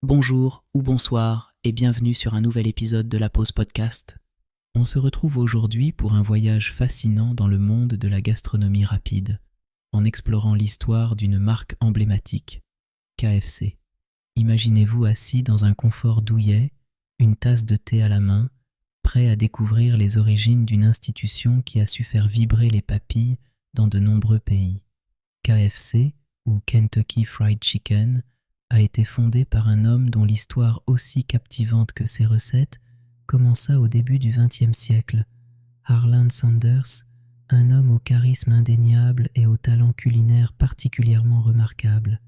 Bonjour ou bonsoir et bienvenue sur un nouvel épisode de la Pause Podcast. On se retrouve aujourd'hui pour un voyage fascinant dans le monde de la gastronomie rapide, en explorant l'histoire d'une marque emblématique, KFC. Imaginez-vous assis dans un confort douillet, une tasse de thé à la main, prêt à découvrir les origines d'une institution qui a su faire vibrer les papilles dans de nombreux pays. KFC, ou Kentucky Fried Chicken, a été fondé par un homme dont l'histoire aussi captivante que ses recettes commença au début du XXe siècle, Harland Sanders, un homme au charisme indéniable et au talent culinaire particulièrement remarquable.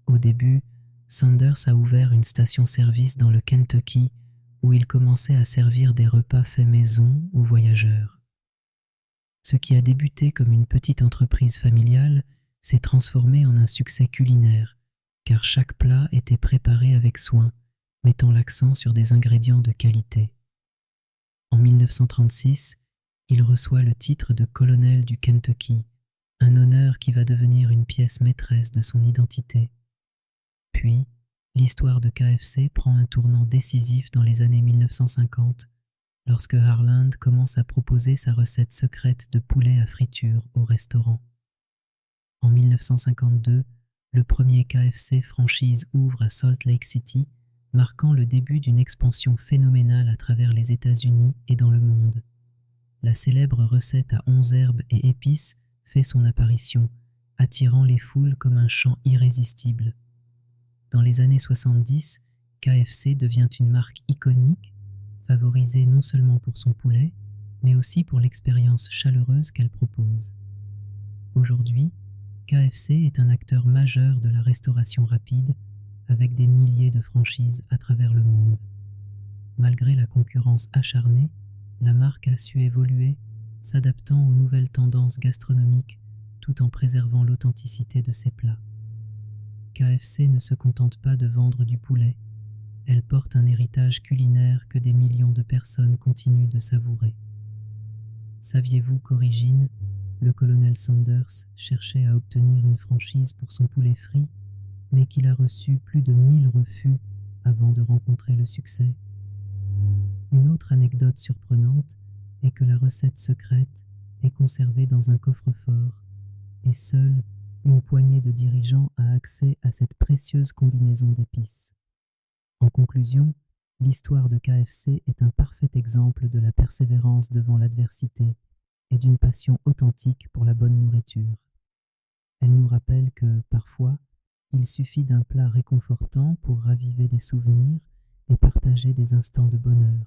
Au début, Sanders a ouvert une station-service dans le Kentucky où il commençait à servir des repas faits maison aux voyageurs. Ce qui a débuté comme une petite entreprise familiale s'est transformé en un succès culinaire, car chaque plat était préparé avec soin, mettant l'accent sur des ingrédients de qualité. En 1936, il reçoit le titre de colonel du Kentucky, un honneur qui va devenir une pièce maîtresse de son identité. Puis, l'histoire de KFC prend un tournant décisif dans les années 1950, lorsque Harland commence à proposer sa recette secrète de poulet à friture au restaurant. En 1952, le premier KFC franchise ouvre à Salt Lake City, marquant le début d'une expansion phénoménale à travers les États-Unis et dans le monde. La célèbre recette à 11 herbes et épices fait son apparition, attirant les foules comme un chant irrésistible. Dans les années 70, KFC devient une marque iconique, favorisée non seulement pour son poulet, mais aussi pour l'expérience chaleureuse qu'elle propose. Aujourd'hui, KFC est un acteur majeur de la restauration rapide, avec des milliers de franchises à travers le monde. Malgré la concurrence acharnée, la marque a su évoluer, s'adaptant aux nouvelles tendances gastronomiques tout en préservant l'authenticité de ses plats. KFC ne se contente pas de vendre du poulet, elle porte un héritage culinaire que des millions de personnes continuent de savourer. Saviez-vous qu'origine, le colonel Sanders cherchait à obtenir une franchise pour son poulet frit, mais qu'il a reçu plus de 1000 refus avant de rencontrer le succès. Une autre anecdote surprenante est que la recette secrète est conservée dans un coffre-fort, et seule une poignée de dirigeants a accès à cette précieuse combinaison d'épices. En conclusion, l'histoire de KFC est un parfait exemple de la persévérance devant l'adversité et d'une passion authentique pour la bonne nourriture. Elle nous rappelle que, parfois, il suffit d'un plat réconfortant pour raviver des souvenirs et partager des instants de bonheur.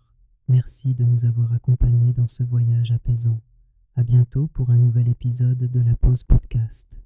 Merci de nous avoir accompagnés dans ce voyage apaisant. À bientôt pour un nouvel épisode de la Pause Podcast.